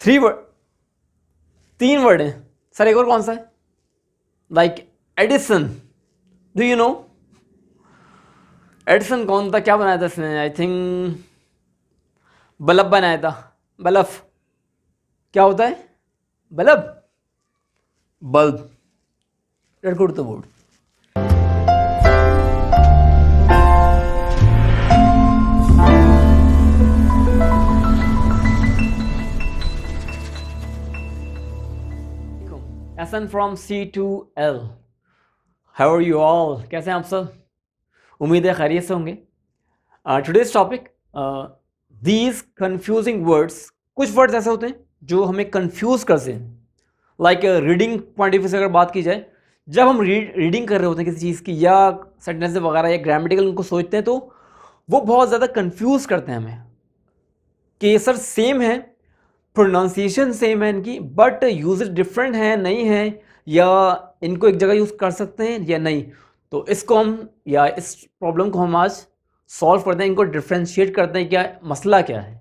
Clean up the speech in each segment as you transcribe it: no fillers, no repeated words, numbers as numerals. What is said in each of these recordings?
3 word, 3 word है sir. एक और कौन सा है? Like Edison, do you know? Edison कौन था, क्या बनाया था इसने? आई थिंक बल्ब बनाया था। बल्ब क्या होता है? Bulb, bulb. Let's go to the board. एसन from C to L. How are you all? कैसे हैं आप सब? उम्मीद है खैरियत से होंगे। Today's topic, these confusing words. कुछ वर्ड्स ऐसे होते हैं जो हमें कंफ्यूज करते हैं। Like reading point of view से अगर बात की जाए, जब हम रीडिंग कर रहे होते हैं किसी चीज़ की या सेंटेंस वगैरह या ग्रामेटिकल उनको सोचते हैं, तो वो बहुत ज़्यादा कंफ्यूज करते हैं हमें कि सर सेम है, प्रोनाउंसिएशन सेम है इनकी, बट यूज डिफरेंट है नहीं है, या इनको एक जगह यूज़ कर सकते हैं या नहीं। तो इसको हम, या इस प्रॉब्लम को हम आज सॉल्व करते हैं, इनको डिफ्रेंशिएट करते हैं, क्या मसला क्या है,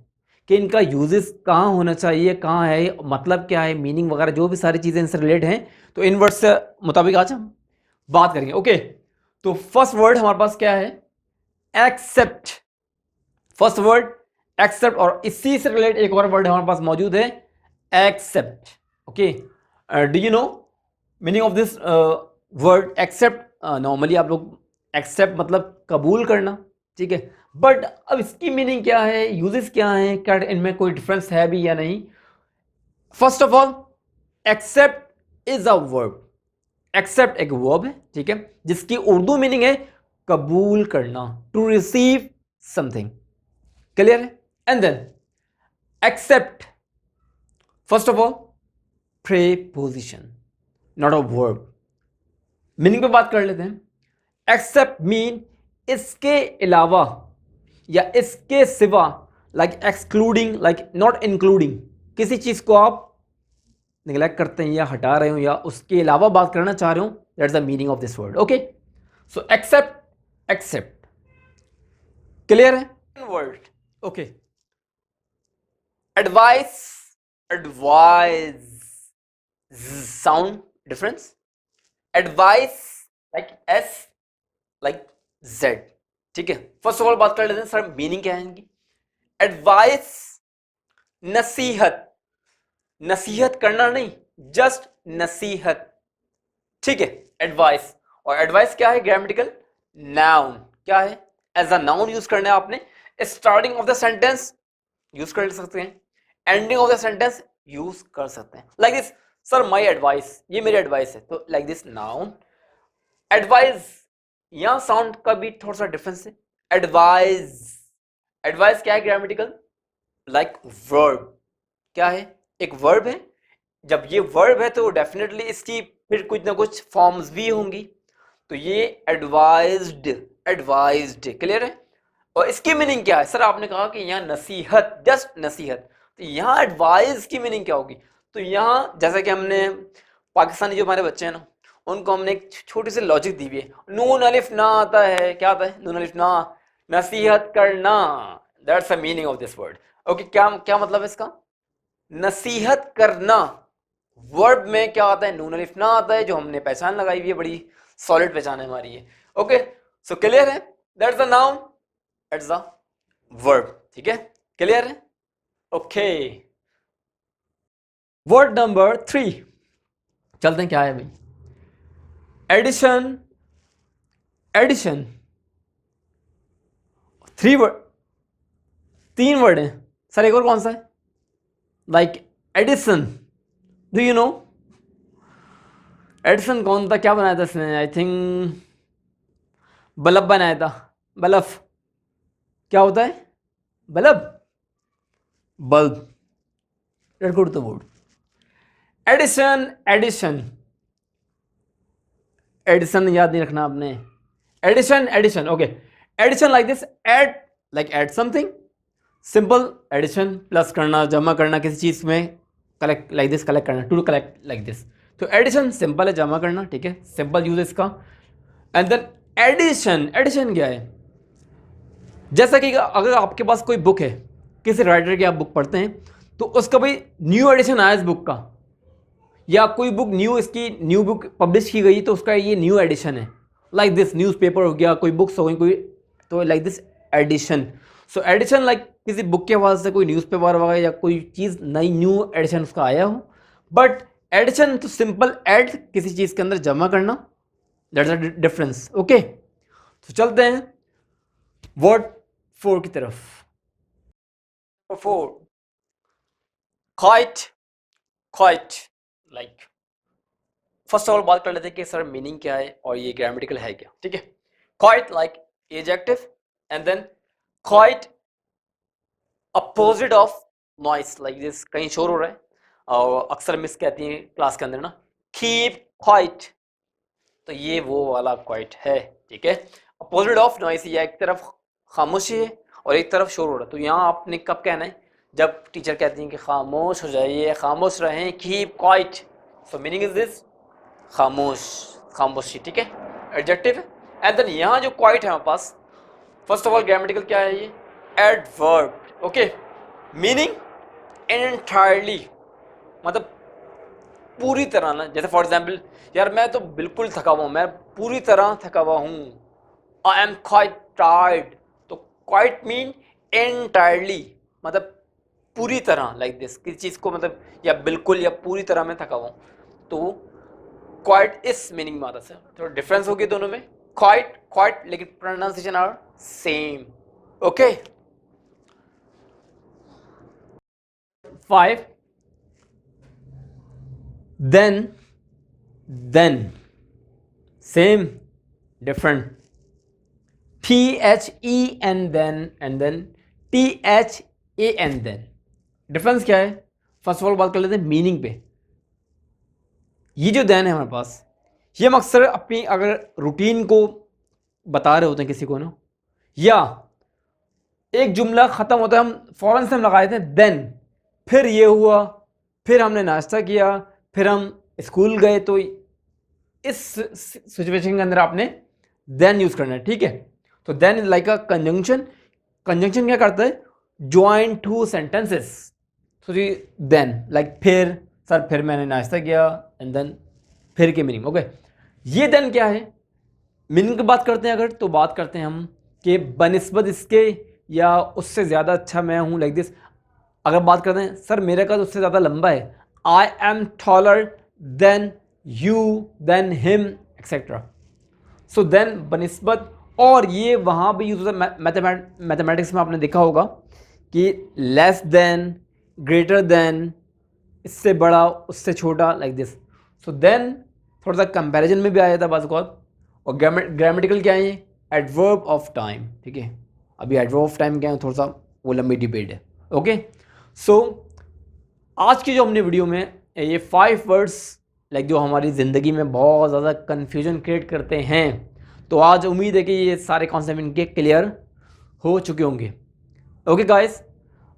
कि इनका यूजेस कहाँ होना चाहिए, कहाँ है, मतलब क्या है, मीनिंग वगैरह जो भी सारी चीज़ें इनसे रिलेट हैं, तो इन वर्ड से मुताबिक आज हम बात करेंगे। ओके, तो फर्स्ट वर्ड हमारे पास क्या है? एक्सेप्ट। फर्स्ट वर्ड एक्सेप्ट, और इसी से रिलेट एक और वर्ड हमारे पास मौजूद है, except. Okay, do you know meaning of this word except? Normally आप लोग एक्सेप्ट मतलब कबूल करना, ठीक है, बट अब इसकी मीनिंग क्या है, यूजेस क्या है, क्या इनमें कोई डिफरेंस है भी या नहीं? First of all, except is a verb. Except एक वर्ब है, ठीक है, जिसकी उर्दू मीनिंग है कबूल करना, टू रिसीव समथिंग। क्लियर है? And then except, first of all preposition, not a verb. Meaning पे बात कर लेते हैं। एक्सेप्ट मीन इसके अलावा या इसके सिवा, like excluding, like not including. किसी चीज को आप निगलेक्ट करते हैं या हटा रहे हो या उसके अलावा बात करना चाह रहे हो, that's the meaning of this word. Okay, so accept, accept. Clear है? Word. Okay, advice, advise, sound difference. Advice like S, like Z, ठीक है। फर्स्ट ऑफ ऑल बात कर लेते हैं सर मीनिंग क्या है इनकी। एडवाइस, नसीहत, नसीहत करना नहीं, जस्ट नसीहत, ठीक है, एडवाइस। और एडवाइस क्या है? Grammatical noun. क्या है? एज अ नाउन यूज करना है आपने। Starting of the sentence use कर सकते हैं, ending of the sentence use कर सकते हैं। Like this, sir my advice, ये मेरी एडवाइस है, तो लाइक दिस नाउन। एडवाइस, यहां साउंड का भी थोड़ा सा डिफरेंस है। एडवाइस, एडवाइस क्या है? Grammatical like verb. क्या है? एक वर्ब है। जब ये वर्ब है तो डेफिनेटली इसकी फिर कुछ ना कुछ फॉर्म्स भी होंगी, तो ये एडवाइज्ड, एडवाइज्ड। क्लियर है? और इसकी मीनिंग क्या है? सर आपने कहा कि यहाँ नसीहत, जस्ट नसीहत, तो यहाँ एडवाइस की मीनिंग क्या होगी? तो यहाँ जैसा कि हमने पाकिस्तानी जो हमारे बच्चे हैं ना, उनको हमने एक छोटी सी लॉजिक दी हुई है। नून अलिफ ना आता है, क्या आता है? नून अलिफ ना, नसीहत करना, that's the meaning of this word. Okay, क्या क्या मतलब है इसका? नसीहत करना। वर्ब में क्या आता है? नून अलिफ ना आता है, जो हमने पहचान लगाई हुई है, बड़ी सॉलिड पहचान है हमारी है। ओके, सो क्लियर है? That's the noun, that's the verb, ठीक है, क्लियर है? ओके, वर्ड नंबर 3 चलते हैं। क्या है भाई? Edition, edition. 3 वर्ड, 3 वर्ड है सर। एक और कौन सा है? Like Edison, do you know? Edison कौन था, क्या बनाया था इसने? आई थिंक बल्ब बनाया था। बल्ब क्या होता है? Bulb, bulb. Let's go to the board. Addition, addition, addition याद नहीं रखना आपने। Addition, addition, okay. Addition like this, add, like add something. Simple addition, plus करना, जमा करना किसी चीज में, कलेक्ट लाइक दिस, कलेक्ट करना, टू कलेक्ट लाइक दिस। तो एडिशन सिंपल है, जमा करना, ठीक है, सिंपल यूज इसका। एंड देन एडिशन, एडिशन क्या है? जैसा कि अगर आपके पास कोई बुक है, किसी राइटर की आप बुक पढ़ते हैं, तो उसका भाई न्यू एडिशन आया इस बुक का, या कोई बुक न्यू, इसकी न्यू बुक पब्लिश की गई तो उसका ये न्यू एडिशन है, लाइक दिस न्यूज़पेपर हो गया, कोई बुक्स हो गई कोई, तो like this edition. So edition like किसी बुक के हवाले से कोई न्यूज़पेपर वगैरह या कोई चीज़ नई न्यू एडिशन उसका आया हो। बट एडिशन तो सिंपल ऐड किसी चीज़ के अंदर जमा करना, दैट्स अ डिफरेंस। ओके, तो चलते हैं वर्ड 4 की तरफ। 4 quite, quite like, first of all बात कर लेते हैं कि सर मीनिंग क्या है और ये ग्रामेटिकल है क्या। ठीक है, quite like adjective and then quiet opposite of noise, like this, कहीं शोर हो रहा है और अक्सर मिस कहती हैं क्लास के अंदर ना, कीप क्वाइट, तो ये वो वाला क्वाइट है। ठीक है, अपोजिट ऑफ नॉइस, या एक तरफ खामोशी है और एक तरफ शोर हो रहा है, तो यहाँ आपने कब कहना है, जब टीचर कहती हैं कि खामोश हो जाइए, खामोश रहें, keep quiet, so meaning is this खामोश, खामोशी। ठीक है, एडजेक्टिव है। एंड देन यहाँ जो क्वाइट है हमारे पास, फर्स्ट ऑफ ऑल ग्रामेटिकल क्या है, ये एडवर्ब। ओके, मीनिंग एंटायरली, मतलब पूरी तरह ना, जैसे फॉर एग्जाम्पल, यार मैं तो बिल्कुल थका हुआ हूँ, मैं पूरी तरह थका हुआ हूँ, आई एम क्वाइट टायर्ड, तो क्वाइट मीन एंटायरली, मतलब पूरी तरह, लाइक दिस, किसी चीज़ को मतलब या बिल्कुल या पूरी तरह मैं थका हुआ हूँ, तो क्वाइट इस मीनिंग में आता है। तो डिफरेंस होगी दोनों में, क्वाइट क्वाइट, लेकिन pronunciation are same. Okay, 5 then same, different, THE and then THA and then, difference क्या है। फर्स्ट ऑफ ऑल बात कर लेते हैं मीनिंग पे। ये जो देन है हमारे पास, ये हम अक्सर अपनी अगर रूटीन को बता रहे होते हैं किसी को ना, या एक जुमला ख़त्म होता है, हम फ़ौरन से हम लगा देते हैं देन, फिर ये हुआ, फिर हमने नाश्ता किया, फिर हम स्कूल गए, तो इस सिचुएशन के अंदर आपने देन यूज़ करना है। ठीक है, तो then is like a conjunction. Conjunction क्या करता है, ज्वाइन टू सेंटेंसेस, तो जी देन लाइक फिर, सर फिर मैंने नाश्ता किया, एंड देन फिर की मीनिंग। ओके, ये देन क्या है, मीनिंग की बात करते हैं अगर, तो बात करते हैं हम कि बनिस्बत इसके या उससे ज़्यादा अच्छा मैं हूँ, लाइक दिस। अगर बात करते हैं सर मेरा कद उससे ज़्यादा लंबा है, I am taller than you than him etcetera. So then बनिस्बत, और ये वहाँ भी यूज़ होता है मैथमेटिक्स में, आपने देखा होगा कि लेस देन, ग्रेटर देन, इससे बड़ा, उससे छोटा, लाइक दिस। सो देन थोड़ा सा कंपैरिजन में भी आ जाता है बाज़ और ग्रामेटिकल क्या है, एडवर्ब ऑफ टाइम। ठीक है, अभी एडवर्ब ऑफ टाइम क्या है, थोड़ा सा वो लंबी डिबेट है। ओके, सो आज की जो हमने वीडियो में ये 5 वर्ड्स लाइक जो हमारी ज़िंदगी में बहुत ज़्यादा कन्फ्यूजन क्रिएट करते हैं, तो आज उम्मीद है कि ये सारे कॉन्सेप्ट इनके क्लियर हो चुके होंगे। ओके गाइस,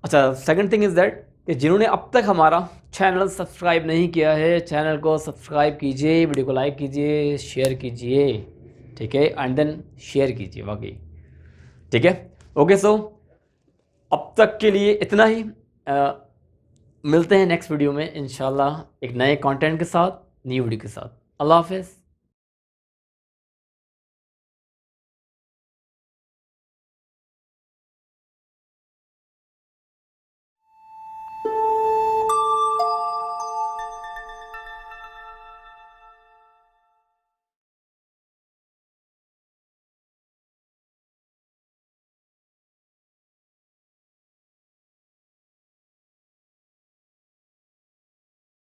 अच्छा सेकंड थिंग इज़ दैट कि जिन्होंने अब तक हमारा चैनल सब्सक्राइब नहीं किया है, चैनल को सब्सक्राइब कीजिए, वीडियो को लाइक कीजिए, शेयर कीजिए। ठीक है, एंड देन शेयर कीजिए वाकई। ठीक है, ओके, सो अब तक के लिए इतना ही। मिलते हैं नेक्स्ट वीडियो में इंशाल्लाह एक नए कंटेंट के साथ, न्यू वीडियो के साथ। अल्लाह हाफ़िज़।